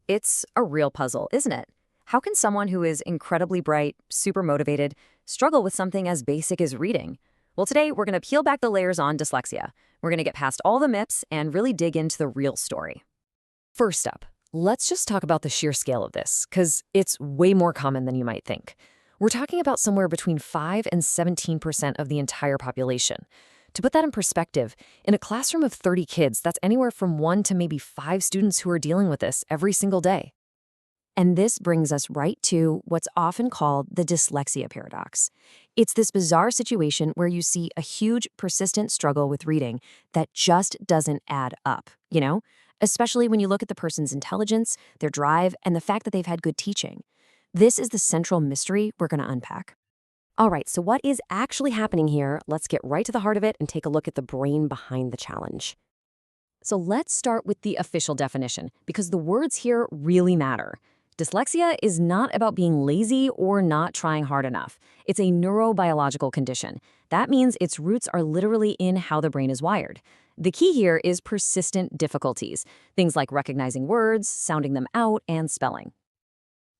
It's a real puzzle, isn't it? How can someone who is incredibly bright, super motivated, struggle with something as basic as reading? Well, today we're going to peel back the layers on dyslexia. We're going to get past all the myths and really dig into the real story. First up, let's just talk about the sheer scale of this, because it's way more common than you might think. We're talking about somewhere between 5 and 17% of the entire population. To put that in perspective, in a classroom of 30 kids, that's anywhere from 1 to maybe 5 students who are dealing with this every single day. And this brings us right to what's often called the dyslexia paradox. It's this bizarre situation where you see a huge, persistent struggle with reading that just doesn't add up, Especially when you look at the person's intelligence, their drive, and the fact that they've had good teaching. This is the central mystery we're going to unpack. All right, so what is actually happening here? Let's get right to the heart of it and take a look at the brain behind the challenge. So let's start with the official definition, because the words here really matter. Dyslexia is not about being lazy or not trying hard enough. It's a neurobiological condition. That means its roots are literally in how the brain is wired. The key here is persistent difficulties, things like recognizing words, sounding them out, and spelling.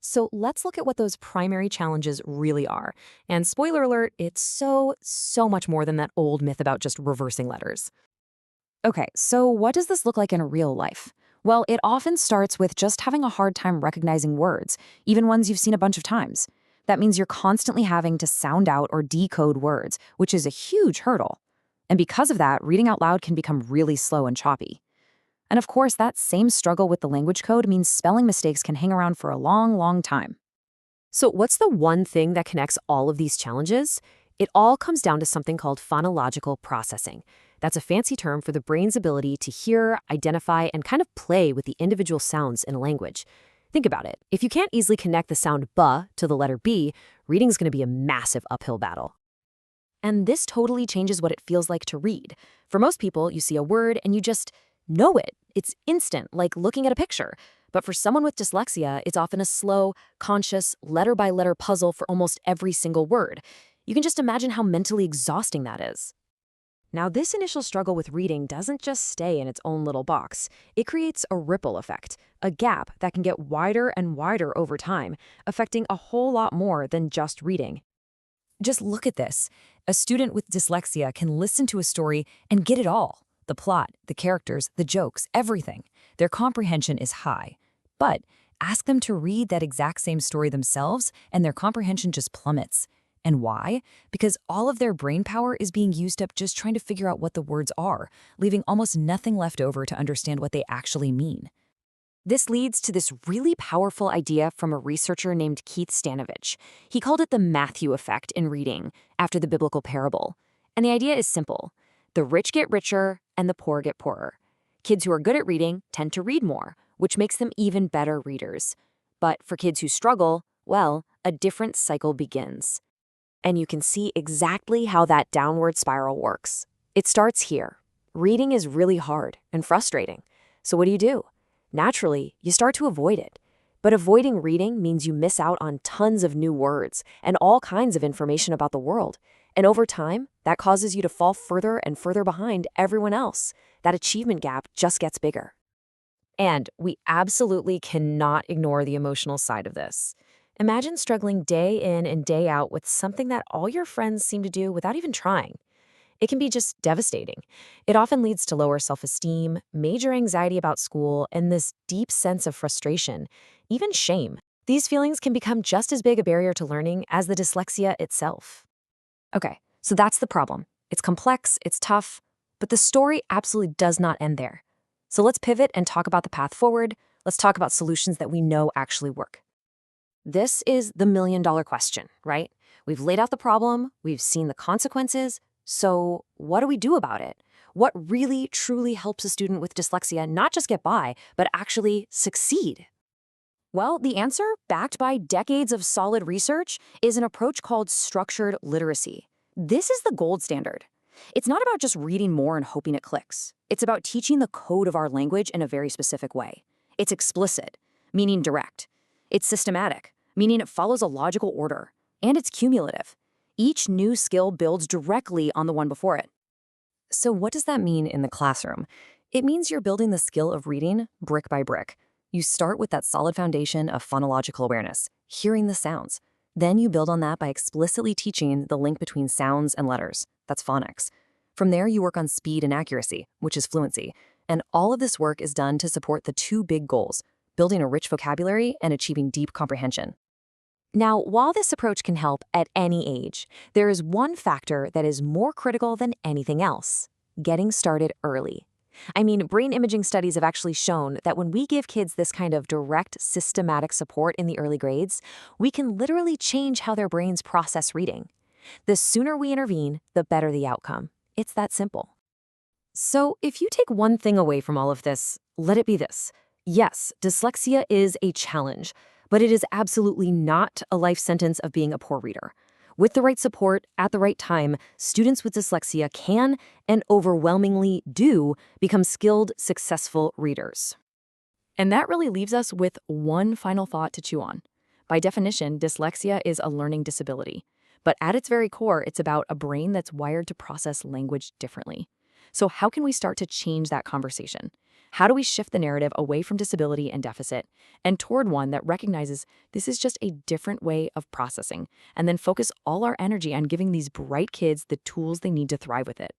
So let's look at what those primary challenges really are. And spoiler alert, it's so much more than that old myth about just reversing letters. Okay, so what does this look like in real life? Well, it often starts with just having a hard time recognizing words, even ones you've seen a bunch of times. That means you're constantly having to sound out or decode words, which is a huge hurdle. And because of that, reading out loud can become really slow and choppy. And of course, that same struggle with the language code means spelling mistakes can hang around for a long time. So what's the one thing that connects all of these challenges? It all comes down to something called phonological processing. That's a fancy term for the brain's ability to hear, identify, and kind of play with the individual sounds in a language. Think about it. If you can't easily connect the sound "b" to the letter "b", reading's going to be a massive uphill battle. And this totally changes what it feels like to read. For most people, you see a word and you just know it. It's instant, like looking at a picture. But for someone with dyslexia, it's often a slow, conscious, letter-by-letter puzzle for almost every single word. You can just imagine how mentally exhausting that is. Now, this initial struggle with reading doesn't just stay in its own little box. It creates a ripple effect, a gap that can get wider and wider over time, affecting a whole lot more than just reading. Just look at this. A student with dyslexia can listen to a story and get it all. The plot, the characters, the jokes, everything. Their comprehension is high. But ask them to read that exact same story themselves, and their comprehension just plummets. And why? Because all of their brain power is being used up just trying to figure out what the words are, leaving almost nothing left over to understand what they actually mean. This leads to this really powerful idea from a researcher named Keith Stanovich. He called it the Matthew effect in reading, after the biblical parable. And the idea is simple. The rich get richer and the poor get poorer. Kids who are good at reading tend to read more, which makes them even better readers. But for kids who struggle, well, a different cycle begins. And you can see exactly how that downward spiral works. It starts here. Reading is really hard and frustrating. So what do? Naturally, you start to avoid it. But avoiding reading means you miss out on tons of new words and all kinds of information about the world. And over time, that causes you to fall further and further behind everyone else. That achievement gap just gets bigger. And we absolutely cannot ignore the emotional side of this. Imagine struggling day in and day out with something that all your friends seem to do without even trying. It can be just devastating. It often leads to lower self-esteem, major anxiety about school, and this deep sense of frustration, even shame. These feelings can become just as big a barrier to learning as the dyslexia itself. Okay, so that's the problem. It's complex, it's tough, but the story absolutely does not end there. So let's pivot and talk about the path forward. Let's talk about solutions that we know actually work. This is the million-dollar question, right? We've laid out the problem, we've seen the consequences, so what do we do about it? What really, truly helps a student with dyslexia not just get by, but actually succeed? Well, the answer, backed by decades of solid research, is an approach called structured literacy. This is the gold standard. It's not about just reading more and hoping it clicks. It's about teaching the code of our language in a very specific way. It's explicit, meaning direct. It's systematic, meaning it follows a logical order. And it's cumulative. Each new skill builds directly on the one before it. So what does that mean in the classroom? It means you're building the skill of reading brick by brick. You start with that solid foundation of phonological awareness, hearing the sounds. Then you build on that by explicitly teaching the link between sounds and letters. That's phonics. From there, you work on speed and accuracy, which is fluency. And all of this work is done to support the two big goals, building a rich vocabulary and achieving deep comprehension. Now, while this approach can help at any age, there is one factor that is more critical than anything else: getting started early. I mean, brain imaging studies have actually shown that when we give kids this kind of direct, systematic support in the early grades, we can literally change how their brains process reading. The sooner we intervene, the better the outcome. It's that simple. So, if you take one thing away from all of this, let it be this. Yes, dyslexia is a challenge, but it is absolutely not a life sentence of being a poor reader. With the right support at the right time, students with dyslexia can, and overwhelmingly do, become skilled, successful readers. And that really leaves us with one final thought to chew on. By definition, dyslexia is a learning disability. But at its very core, it's about a brain that's wired to process language differently. So how can we start to change that conversation? How do we shift the narrative away from disability and deficit and toward one that recognizes this is just a different way of processing, and then focus all our energy on giving these bright kids the tools they need to thrive with it?